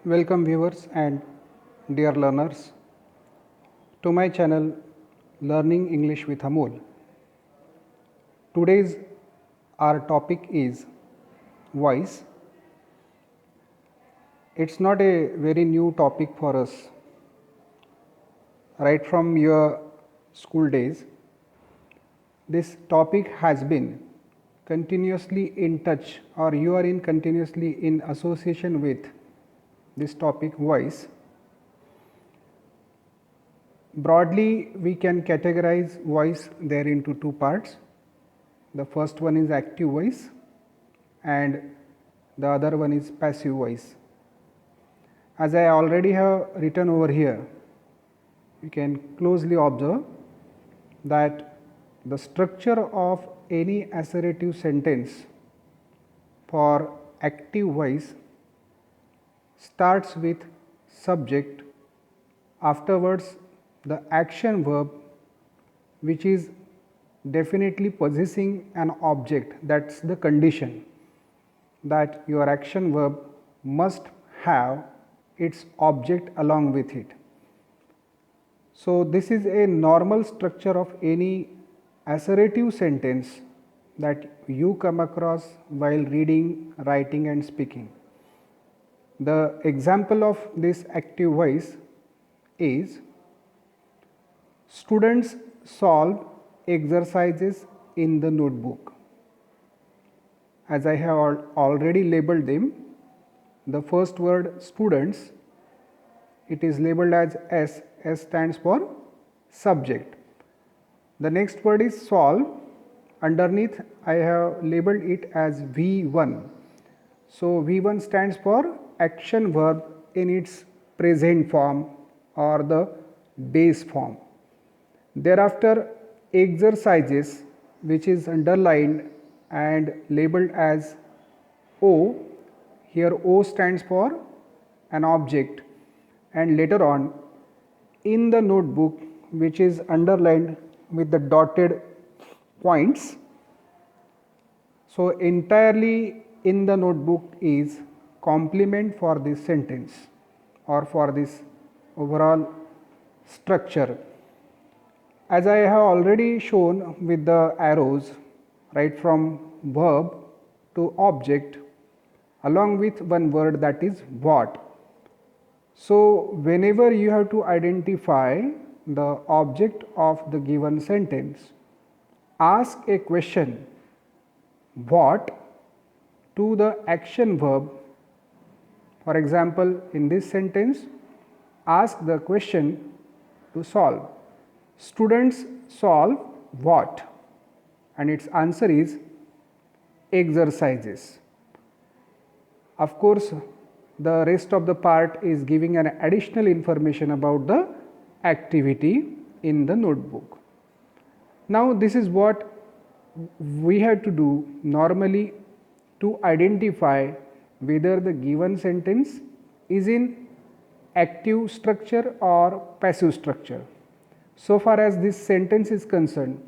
Welcome viewers and dear learners to my channel Learning English with Amol. Today's our topic is voice. It's not a very new topic for us. Right from your school days, this topic has been continuously in touch, or you are in continuously in association with this topic voice. Broadly, we can categorize voice there into two parts. The first one is active voice and the other one is passive voice. As I already have written over here, you can closely observe that the structure of any assertive sentence for active voice starts with subject, afterwards the action verb which is definitely possessing an object. That's the condition, that your action verb must have its object along with it. So, this is a normal structure of any assertive sentence that you come across while reading, writing and speaking. The example of this active voice is: students solve exercises in the notebook. As I have already labeled them, the first word students, it is labeled as S. S stands for subject. The next word is solve. Underneath I have labeled it as V1. So V1 stands for action verb in its present form or the base form. Thereafter exercises, which is underlined and labeled as O. Here O stands for an object, and later on in the notebook, which is underlined with the dotted points. So entirely in the notebook is complement for this sentence or for this overall structure. As I have already shown with the arrows, right from verb to object along with one word, that is what. So whenever you have to identify the object of the given sentence, ask a question what to the action verb. For example, in this sentence, ask the question to solve. Students solve what? And its answer is exercises. Of course, the rest of the part is giving an additional information about the activity in the notebook. Now, this is what we have to do normally to identify whether the given sentence is in active structure or passive structure. So far as this sentence is concerned,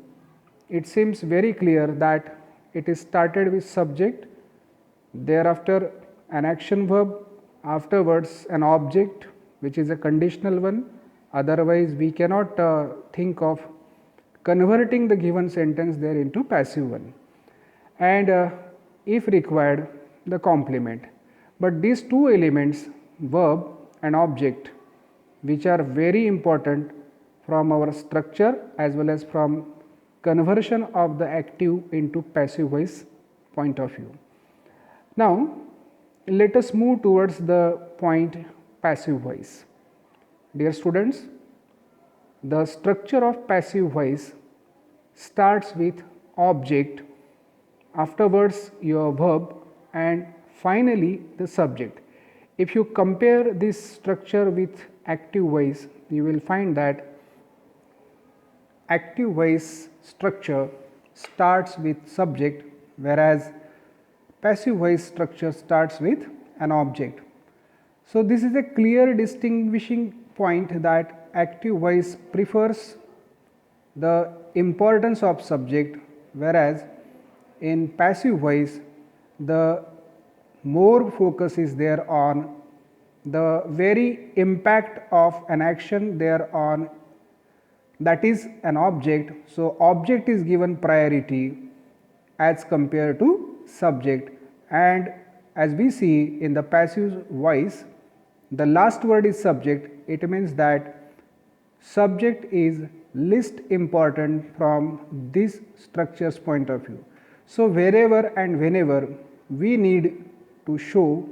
it seems very clear that it is started with subject, thereafter an action verb, afterwards an object which is a conditional one. Otherwise we cannot think of converting the given sentence there into passive one, and if required the complement. But these two elements, verb and object, which are very important from our structure as well as from conversion of the active into passive voice point of view. Now let us move towards the point passive voice. Dear students, the structure of passive voice starts with object, afterwards your verb, and finally the subject. If you compare this structure with active voice, you will find that active voice structure starts with subject, whereas passive voice structure starts with an object. So this is a clear distinguishing point that active voice prefers the importance of subject, whereas in passive voice the more focus is there on the very impact of an action there on that is an object. So object is given priority as compared to subject, and as we see in the passive voice, the last word is subject. It means that subject is least important from this structure's point of view. So wherever and whenever we need to show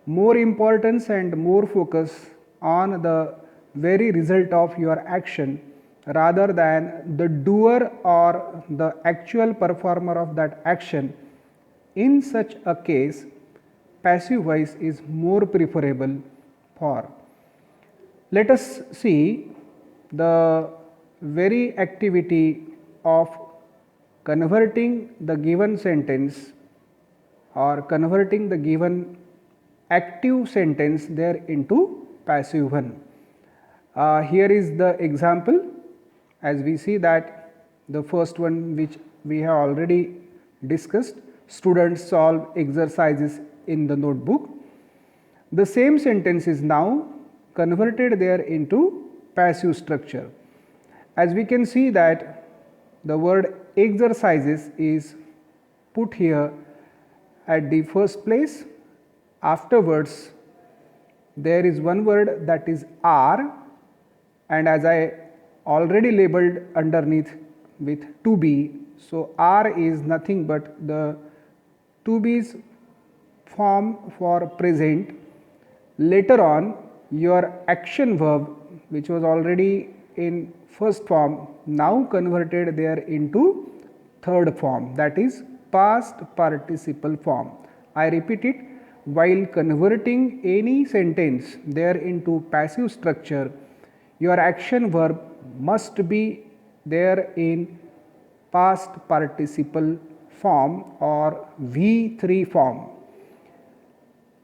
more importance and more focus on the very result of your action rather than the doer or the actual performer of that action, in such a case passive voice is more preferable for. Let us see the very activity of converting the given sentence or converting the given active sentence there into passive one. Here is the example. As we see that the first one which we have already discussed, students solve exercises in the notebook. The same sentence is now converted there into passive structure. As we can see that the word exercises is put here at the first place. Afterwards there is one word that is are, and as I already labeled underneath with to be, so are is nothing but the to be's form for present. Later on your action verb, which was already in first form, now converted there into third form, that is past participle form. I repeat it, while converting any sentence there into passive structure, your action verb must be there in past participle form or V3 form.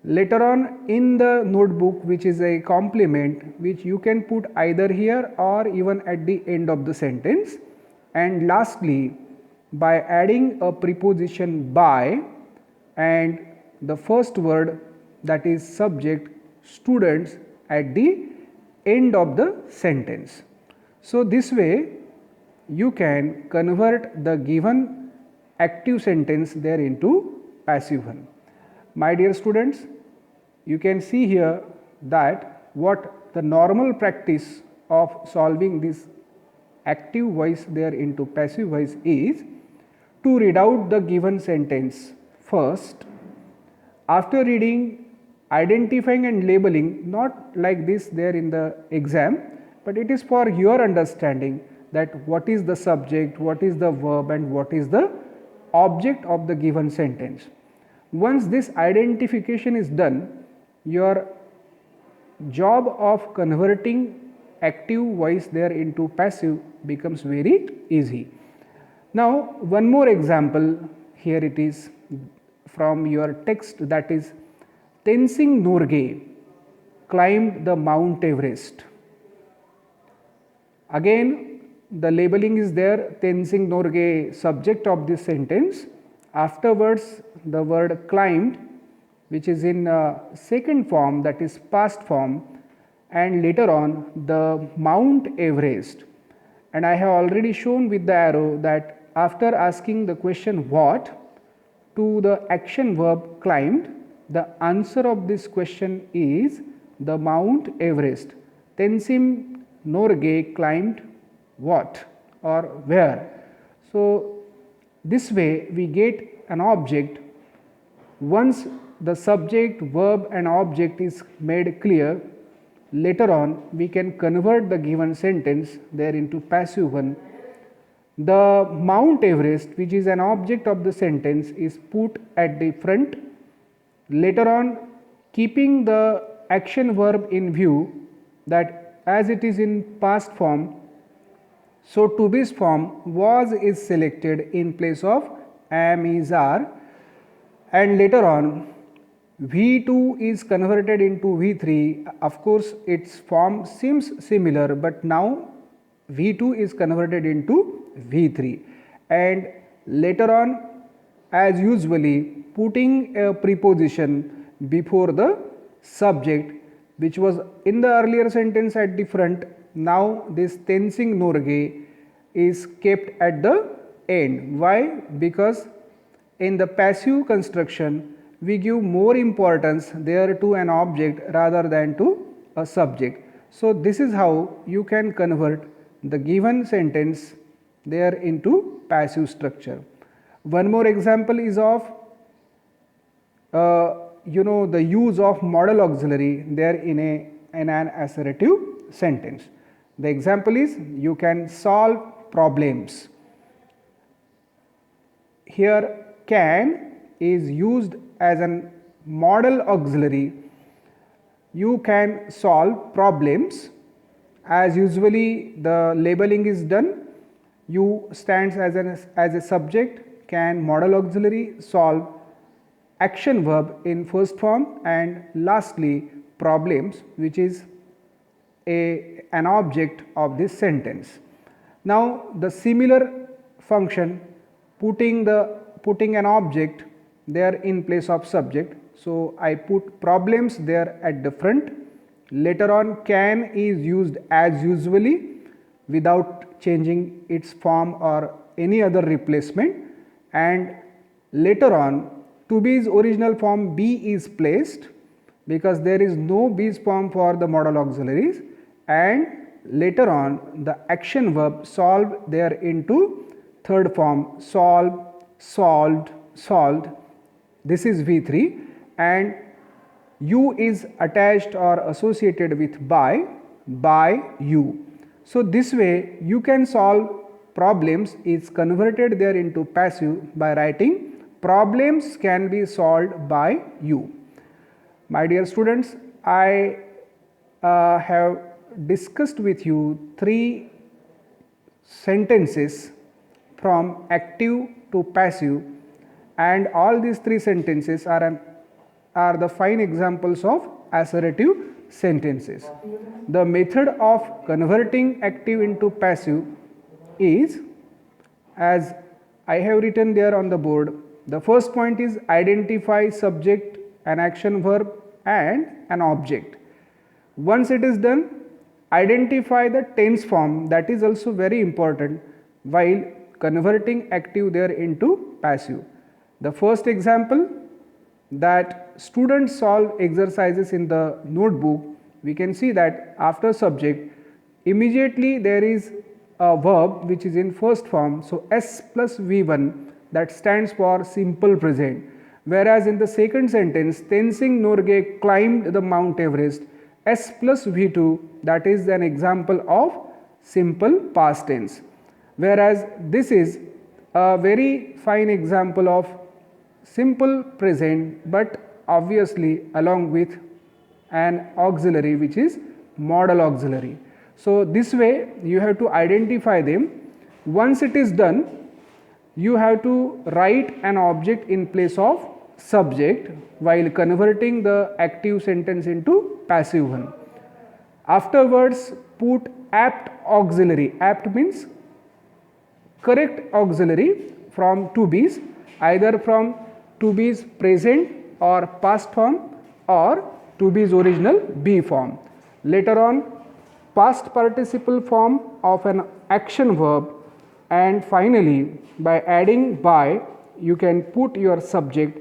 Later on in the notebook, which is a complement which you can put either here or even at the end of the sentence, and lastly by adding a preposition by and the first word, that is subject, students, at the end of the sentence. So this way you can convert the given active sentence there into passive one. My dear students, you can see here that what the normal practice of solving this active voice there into passive voice is to read out the given sentence first. After reading, identifying and labeling, not like this there in the exam, but it is for your understanding that what is the subject, what is the verb and what is the object of the given sentence. Once this identification is done, your job of converting active voice there into passive becomes very easy. Now one more example, here it is from your text, that is Tenzing Norgay climbed the Mount Everest. Again the labeling is there, Tenzing Norgay subject of this sentence. Afterwards the word climbed, which is in second form, that is past form, and later on the Mount Everest. And I have already shown with the arrow that after asking the question what to the action verb climbed, the answer of this question is the Mount Everest. Tenzing Norgay climbed what or where. So this way we get an object. Once the subject, verb and object is made clear, later on we can convert the given sentence there into passive one. The Mount Everest, which is an object of the sentence, is put at the front. Later on, keeping the action verb in view, that as it is in past form, so to be's form was is selected in place of am, is, are, and later on V2 is converted into V3. Of course its form seems similar, but now V2 is converted into V3, and later on as usually putting a preposition before the subject, which was in the earlier sentence at the front, now this tensing norge is kept at the end. Why? Because in the passive construction we give more importance there to an object rather than to a subject. So this is how you can convert the given sentence there into passive structure. One more example is of the use of modal auxiliary there in an assertive sentence. The example is, you can solve problems. Here can is used as a modal auxiliary. You can solve problems. As usually the labeling is done, you stands as a subject, can modal auxiliary, solve action verb in first form, and lastly problems, which is an object of this sentence. Now the similar function, putting an object there in place of subject. So I put problems there at the front. Later on can is used as usually without changing its form or any other replacement, and later on to be's original form be is placed because there is no be's form for the modal auxiliaries, and later on the action verb solve there into third form, solve, solved, solved. This is V3, and U is attached or associated with by you. So this way you can solve problems is converted there into passive by writing problems can be solved by you. My dear students, I have discussed with you 3 sentences from active to passive, and all these 3 sentences are the fine examples of assertive sentences. The method of converting active into passive is, as I have written there on the board, the first point is identify subject, an action verb and an object. Once it is done, identify the tense form, that is also very important while converting active there into passive. The first example, that students solve exercises in the notebook, we can see that after subject immediately there is a verb which is in first form. So S plus V1, that stands for simple present, whereas in the second sentence Tenzing Norgay climbed the Mount Everest, S plus V2, that is an example of simple past tense, whereas this is a very fine example of simple present, but obviously along with an auxiliary which is modal auxiliary. So this way you have to identify them. Once it is done, you have to write an object in place of subject while converting the active sentence into passive one. Afterwards put apt auxiliary. Apt means correct auxiliary from to be's, either from to be's present or past form or to be's original be form. Later on past participle form of an action verb, and finally by adding by you can put your subject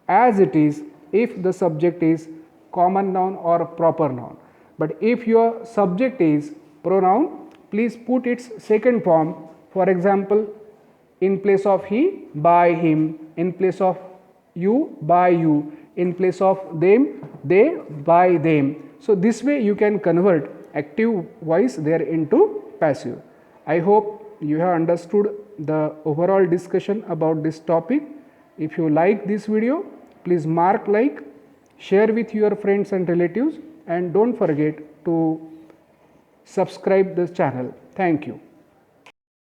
as it is if the subject is common noun or proper noun. But if your subject is pronoun, please put its second form. For example, in place of he, by him, in place of you, by you, in place of them, they, by them. So this way you can convert active voice there into passive. I hope you have understood the overall discussion about this topic. If you like this video, please mark like, share with your friends and relatives, and don't forget to subscribe this channel. Thank you.